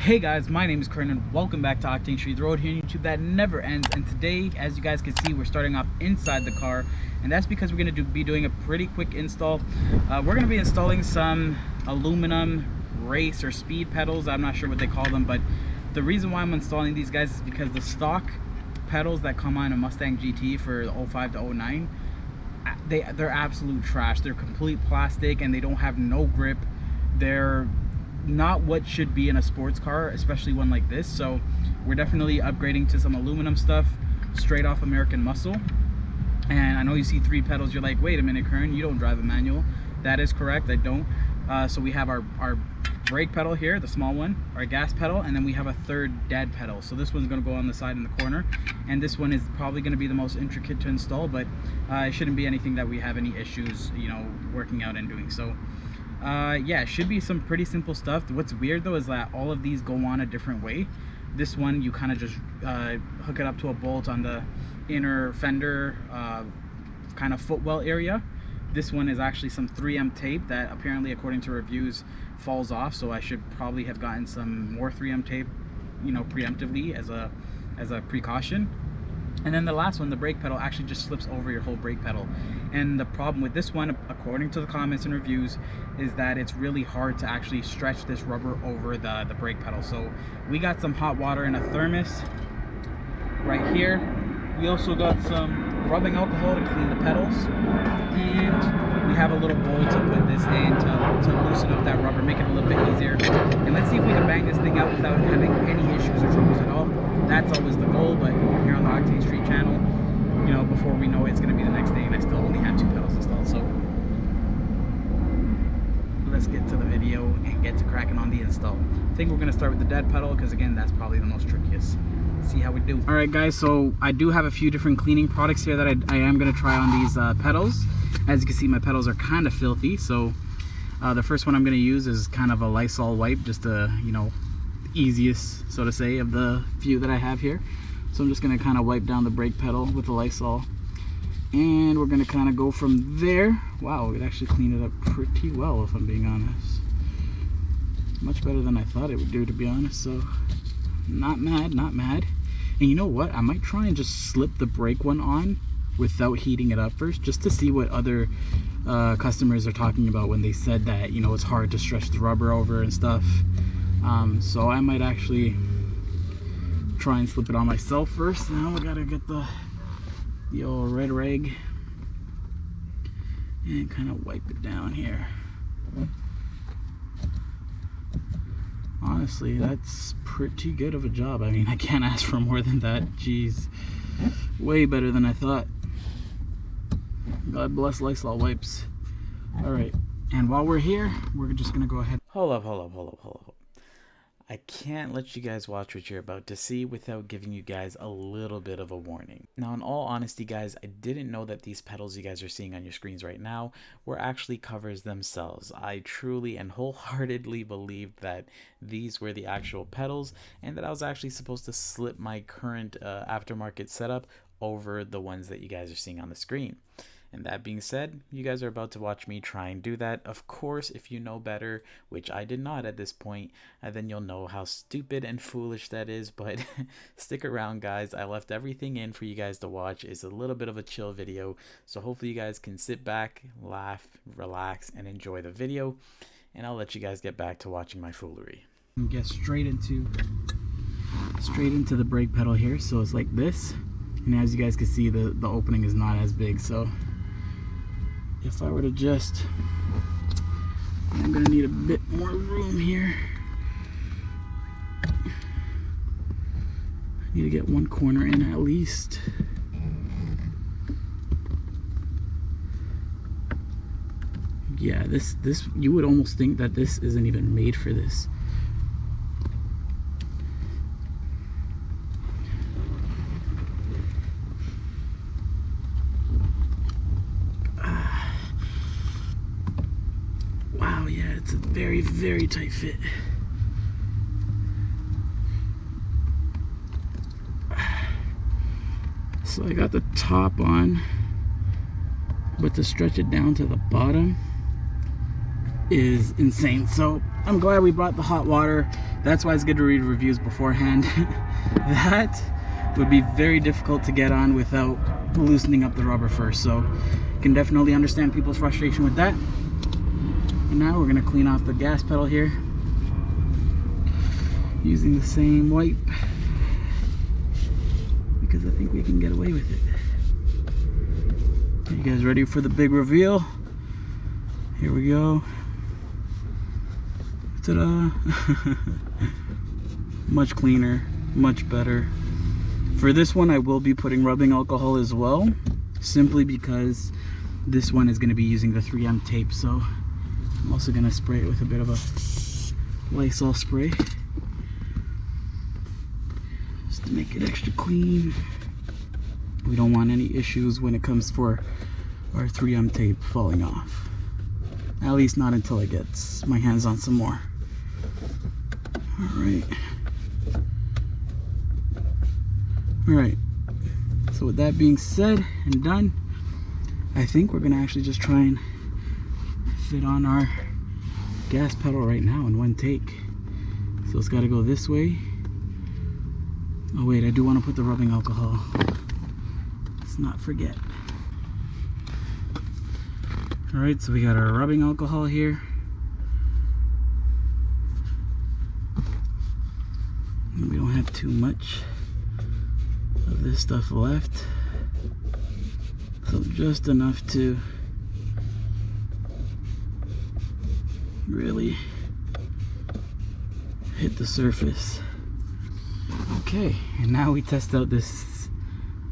Hey guys, my name is Kern and welcome back to Octane Street, the road here on YouTube that never ends. And today, as you guys can see, we're starting off inside the car, and that's because we're going to be doing a pretty quick install. We're going to be installing some aluminum race or speed pedals. I'm not sure what they call them, but the reason why I'm installing these guys is because the stock pedals that come on a Mustang GT for the 05 to 09, they're absolute trash. They're complete plastic and they don't have no grip. They're not what should be in a sports car, especially one like this. So we're definitely upgrading to some aluminum stuff straight off American Muscle. And I know you see 3 pedals, you're like, wait a minute, Kern, you don't drive a manual. That is correct, I don't. So we have our brake pedal here, the small one, our gas pedal, and then we have a third dead pedal. So this one's going to go on the side in the corner, and this one is probably going to be the most intricate to install, but it shouldn't be anything that we have any issues, you know, working out and doing. So yeah, it should be some pretty simple stuff. What's weird though is that all of these go on a different way. This one, you kind of just hook it up to a bolt on the inner fender kind of footwell area. This one is actually some 3M tape that apparently, according to reviews, falls off. So I should probably have gotten some more 3M tape, you know, preemptively as a precaution. And then the last one, the brake pedal, actually just slips over your whole brake pedal. And the problem with this one, according to the comments and reviews, is that it's really hard to actually stretch this rubber over the brake pedal. So we got some hot water in a thermos right here. We also got some rubbing alcohol to clean the pedals. And we have a little bowl to put this in to loosen up that rubber, make it a little bit easier. And let's see if we can bang this thing out without having any issues or troubles at all. That's always the goal, but here on the Octane Street channel, you know, before we know it, it's going to be the next day and I still only have 2 pedals installed. So let's get to the video and get to cracking on the install. I think we're going to start with the dead pedal because, again, that's probably the most trickiest. Let's see how we do. All right, guys, so I do have a few different cleaning products here that I am going to try on these pedals. As you can see, my pedals are kind of filthy, so the first one I'm going to use is kind of a Lysol wipe, just to, you know, easiest, so to say, of the few that I have here. So I'm just going to kind of wipe down the brake pedal with the Lysol, and we're going to kind of go from there. Wow, it actually cleaned it up pretty well, if I'm being honest. Much better than I thought it would do, to be honest. So not mad, not mad. And you know what, I might try and just slip the brake one on without heating it up first, just to see what other customers are talking about when they said that, you know, it's hard to stretch the rubber over and stuff. So I might actually try and slip it on myself first. Now we gotta get the old red rag and kind of wipe it down here. Honestly, that's pretty good of a job. I mean, I can't ask for more than that. Jeez, way better than I thought. God bless Lysol wipes. All right, and while we're here, we're just gonna go ahead. Hold up. I can't let you guys watch what you're about to see without giving you guys a little bit of a warning. Now, in all honesty, guys, I didn't know that these pedals you guys are seeing on your screens right now were actually covers themselves. I truly and wholeheartedly believed that these were the actual pedals and that I was actually supposed to slip my current aftermarket setup over the ones that you guys are seeing on the screen. And that being said, you guys are about to watch me try and do that. Of course, if you know better, which I did not at this point, then you'll know how stupid and foolish that is. But stick around, guys. I left everything in for you guys to watch. It's a little bit of a chill video, so hopefully you guys can sit back, laugh, relax, and enjoy the video. And I'll let you guys get back to watching my foolery. Get straight into the brake pedal here. So it's like this, and as you guys can see, the opening is not as big. So if I were to just, I'm gonna need a bit more room here. I need to get one corner in at least. Yeah, this you would almost think that this isn't even made for this. Yeah, it's a very, very tight fit. So I got the top on, but to stretch it down to the bottom, is insane. So I'm glad we brought the hot water. That's why it's good to read reviews beforehand. That would be very difficult to get on without loosening up the rubber first. So you can definitely understand people's frustration with that. And now we're gonna clean off the gas pedal here using the same wipe, because I think we can get away with it. Are you guys ready for the big reveal? Here we go. Ta-da! Much cleaner, much better. For this one I will be putting rubbing alcohol as well, simply because this one is going to be using the 3M tape. So I'm also going to spray it with a bit of a Lysol spray just to make it extra clean. We don't want any issues when it comes for our 3M tape falling off. At least not until I get my hands on some more. Alright, so with that being said and done, I think we're gonna actually just try and fit on our gas pedal right now in one take. So it's gotta go this way. Oh wait, I do want to put the rubbing alcohol. Let's not forget. Alright, so we got our rubbing alcohol here. And we don't have too much of this stuff left. So just enough to really hit the surface. Okay, and now we test out this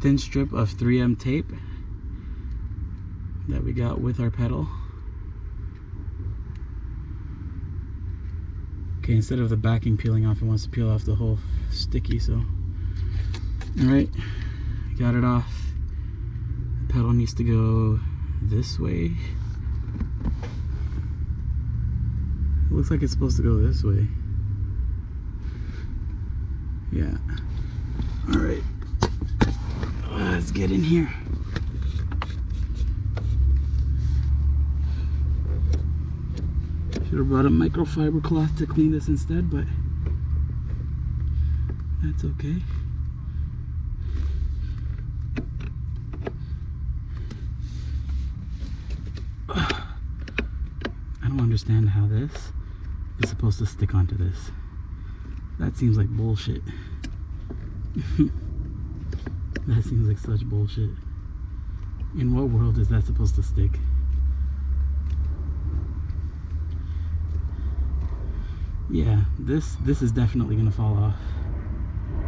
thin strip of 3M tape that we got with our pedal. Okay, instead of the backing peeling off, it wants to peel off the whole sticky. So alright, got it off. The pedal needs to go this way. It looks like it's supposed to go this way. Yeah. Alright, let's get in here. Should have brought a microfiber cloth to clean this instead, but that's okay. I don't understand how this is supposed to stick onto this. That seems like bullshit. That seems like such bullshit. In what world is that supposed to stick? Yeah, this is definitely gonna fall off.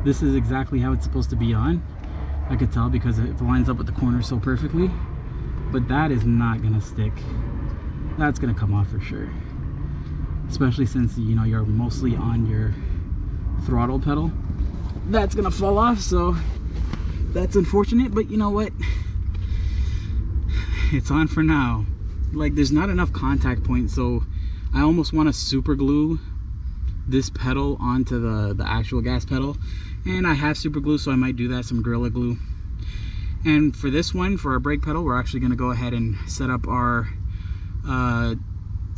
This is exactly how it's supposed to be on. I could tell because it lines up with the corner so perfectly. But that is not gonna stick. That's gonna come off for sure. Especially since, you know, you're mostly on your throttle pedal. That's gonna fall off, so that's unfortunate, but you know what? It's on for now. Like, there's not enough contact points, so I almost want to super glue this pedal onto the actual gas pedal, and I have super glue, so I might do that, some Gorilla Glue. And for this one, for our brake pedal, we're actually going to go ahead and set up our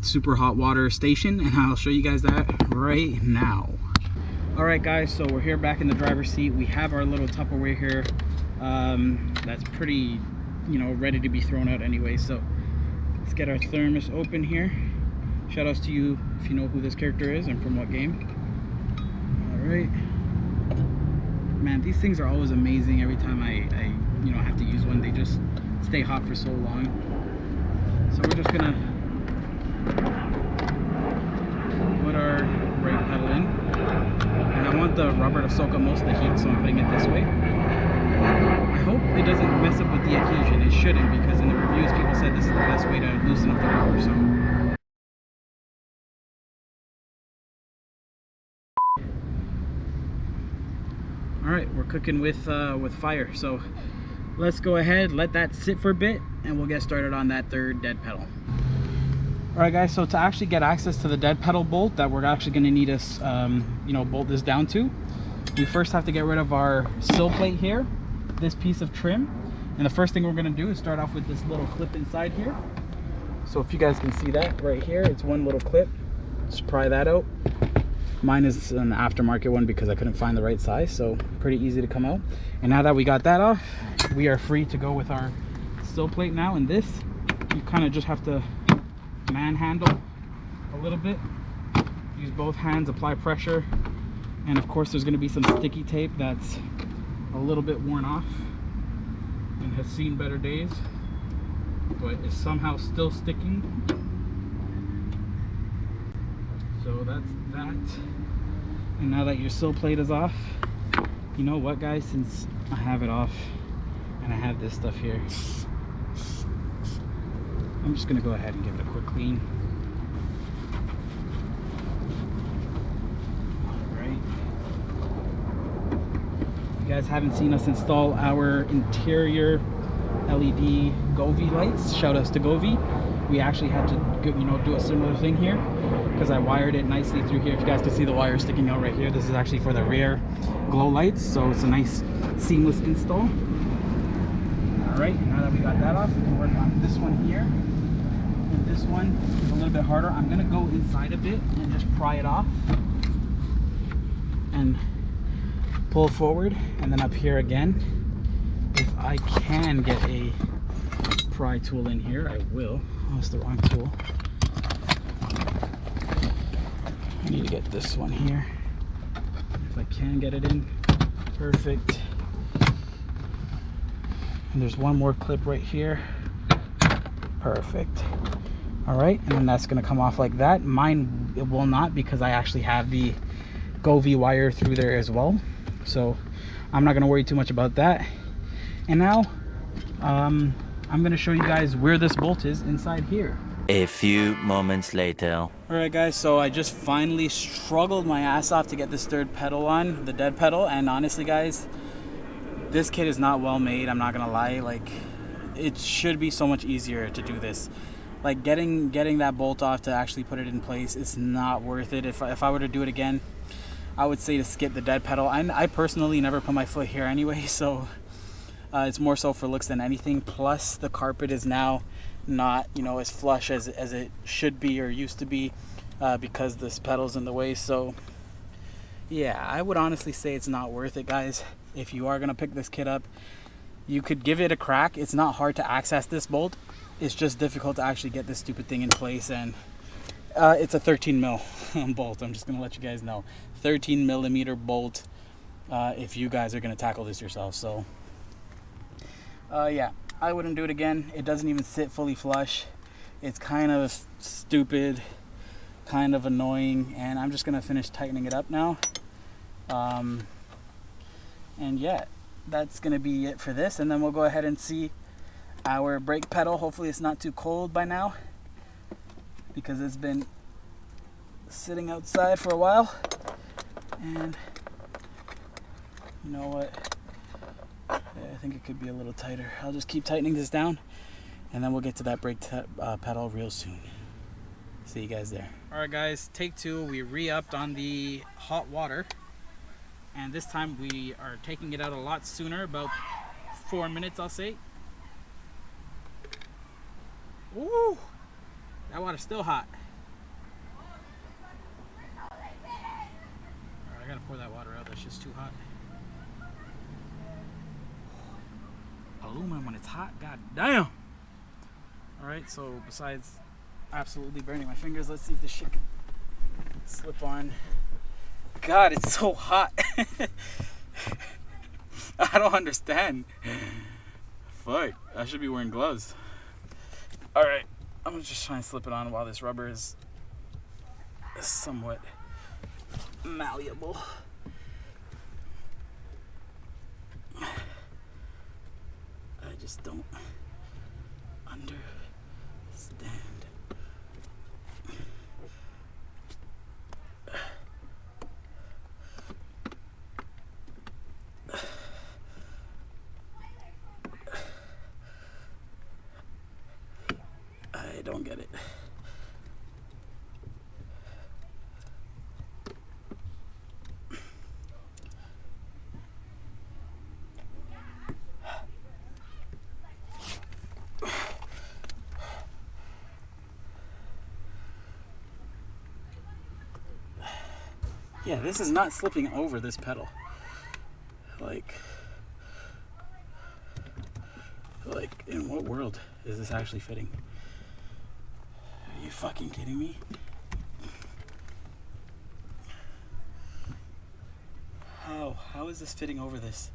super hot water station, and I'll show you guys that right now. All right guys, so we're here back in the driver's seat. We have our little Tupperware here that's pretty, you know, ready to be thrown out anyway. So let's get our thermos open here. Shout outs to you if you know who this character is and from what game. All right, man, these things are always amazing. Every time I you know, have to use one, they just stay hot for so long. So we're just gonna put our brake pedal in, and I want the rubber to soak up most of the heat, so I'm putting it this way. I hope it doesn't mess up with the adhesion. It shouldn't, because in the reviews people said this is the best way to loosen up the rubber. So alright, we're cooking with fire, so let's go ahead, let that sit for a bit, and we'll get started on that third dead pedal. Alright guys, so to actually get access to the dead pedal bolt that we're actually going to need us, you know, bolt this down to, we first have to get rid of our sill plate here, this piece of trim. And the first thing we're going to do is start off with this little clip inside here. So if you guys can see that right here, it's one little clip. Just pry that out. Mine is an aftermarket one because I couldn't find the right size, so pretty easy to come out. And now that we got that off, we are free to go with our sill plate now. And this, you kind of just have to manhandle a little bit. Use both hands, apply pressure. And of course there's going to be some sticky tape that's a little bit worn off and has seen better days, but is somehow still sticking. So that's that. And now that your sill plate is off, you know what guys, since I have it off and I have this stuff here, I'm just gonna go ahead and give it a quick clean. Alright. If you guys haven't seen us install our interior LED Govee lights, shout outs to Govee. We actually had to do a similar thing here because I wired it nicely through here. If you guys can see the wire sticking out right here, this is actually for the rear glow lights, so it's a nice seamless install. All right, now that we got that off, we can work on this one here. And this one is a little bit harder. I'm gonna go inside a bit and just pry it off and pull forward, and then up here again. If I can get a pry tool in here, I will. Oh, it's the wrong tool. I need to get this one here. If I can get it in, perfect. And there's one more clip right here. Perfect. All right, and then that's gonna come off like that. Mine, it will not, because I actually have the Govee wire through there as well. So I'm not gonna worry too much about that. And now, I'm gonna show you guys where this bolt is inside here. A few moments later. All right guys, so I just finally struggled my ass off to get this third pedal on, the dead pedal. And honestly guys, this kit is not well made, I'm not gonna lie. Like, it should be so much easier to do this. Like getting that bolt off to actually put it in place is not worth it. If I were to do it again, I would say to skip the dead pedal. I personally never put my foot here anyway, so it's more so for looks than anything. Plus the carpet is now not, as flush as it should be or used to be, because this pedal's in the way. So yeah, I would honestly say it's not worth it, guys. If you are gonna pick this kit up, you could give it a crack. It's not hard to access this bolt. It's just difficult to actually get this stupid thing in place. And it's a 13 mil bolt. I'm just gonna let you guys know, 13 millimeter bolt, if you guys are gonna tackle this yourself. So yeah, I wouldn't do it again. It doesn't even sit fully flush. It's kind of stupid, kind of annoying, and I'm just gonna finish tightening it up now. And yeah, that's gonna be it for this, and then we'll go ahead and see our brake pedal. Hopefully it's not too cold by now, because it's been sitting outside for a while. And you know what, yeah, I think it could be a little tighter. I'll just keep tightening this down, and then we'll get to that brake pedal real soon. See you guys there. All right guys, take two. We re-upped on the hot water, and this time we are taking it out a lot sooner, about 4 minutes I'll say. Ooh, that water's still hot. All right, I gotta pour that water out, that's just too hot. Aluminum when it's hot, god damn. All right, so besides absolutely burning my fingers, let's see if this shit can slip on. God, it's so hot. I don't understand. Fuck, I should be wearing gloves. All right, I'm gonna just try and slip it on while this rubber is somewhat malleable. I just don't understand. I don't get it. Yeah, this is not slipping over this pedal. Like in what world is this actually fitting? Are you fucking kidding me? How is this fitting over this?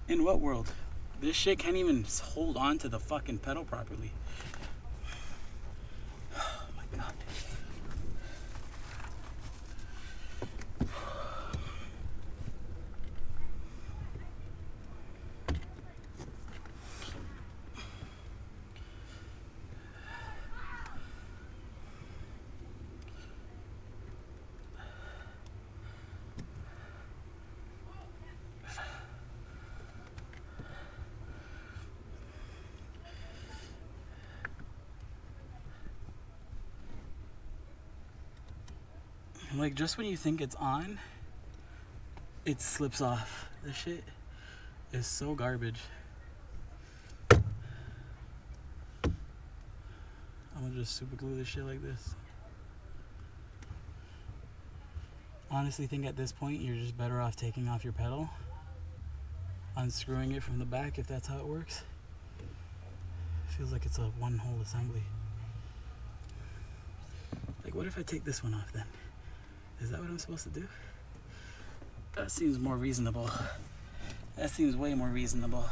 In what world? This shit can't even hold on to the fucking pedal properly. Oh my god. Like, just when you think it's on, it slips off. This shit is so garbage. I'm gonna just super glue this shit like this. Honestly think at this point you're just better off taking off your pedal, unscrewing it from the back if that's how it works. Feels like it's a one whole assembly. Like, what if I take this one off then? Is that what I'm supposed to do? That seems more reasonable. That seems way more reasonable.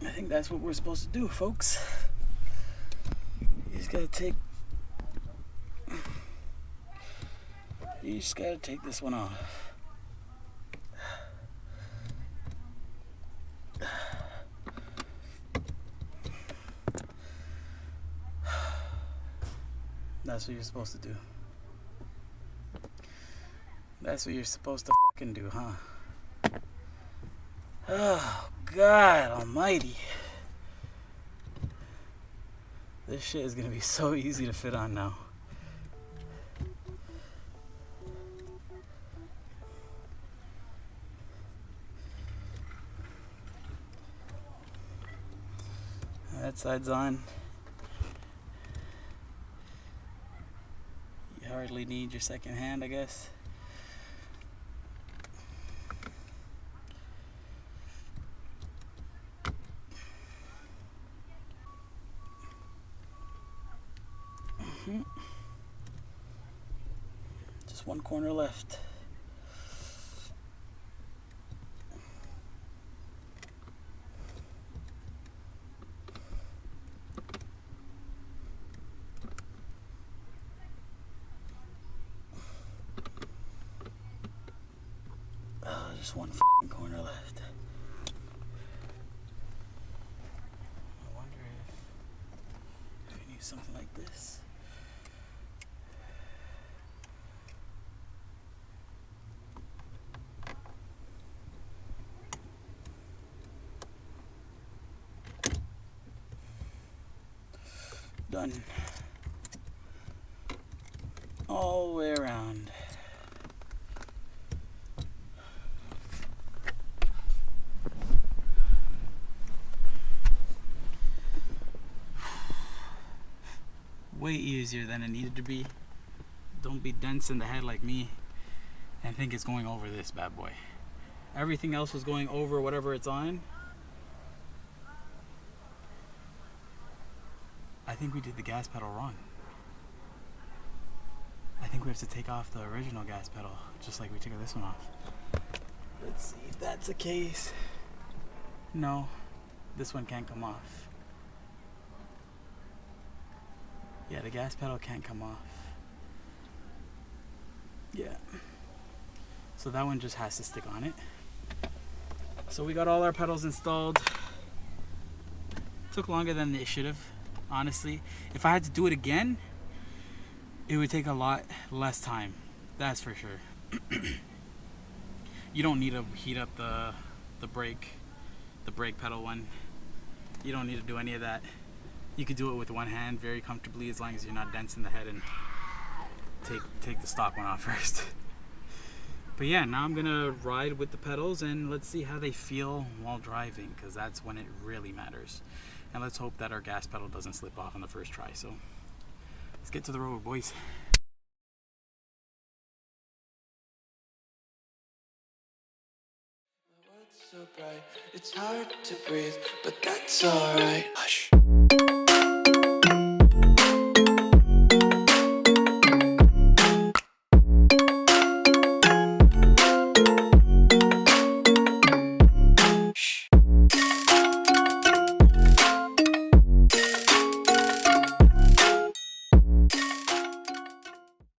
I think that's what we're supposed to do, folks. You just gotta take this one off. That's what you're supposed to do. That's what you're supposed to fucking do, huh? Oh, God almighty. This shit is gonna be so easy to fit on now. That side's on. You hardly need your second hand, I guess. Just one corner left. Oh, just one fucking corner left. I wonder if we use something like this. Done. All the way around. Way easier than it needed to be. Don't be dense in the head like me and think it's going over this bad boy. Everything else was going over whatever it's on. I think we did the gas pedal wrong. I think we have to take off the original gas pedal, just like we took this one off. Let's see if that's the case. No, this one can't come off. Yeah, the gas pedal can't come off. Yeah. So that one just has to stick on it. So we got all our pedals installed. Took longer than it should have, honestly. If I had to do it again, it would take a lot less time. That's for sure. You don't need to heat up the brake pedal one. You don't need to do any of that. You could do it with one hand very comfortably, as long as you're not dense in the head, and take the stock one off first. But yeah, now I'm gonna ride with the pedals and let's see how they feel while driving, because that's when it really matters. And let's hope that our gas pedal doesn't slip off on the first try. So Let's get to the road, boys. So bright, it's hard to breathe, but that's alright. Hush.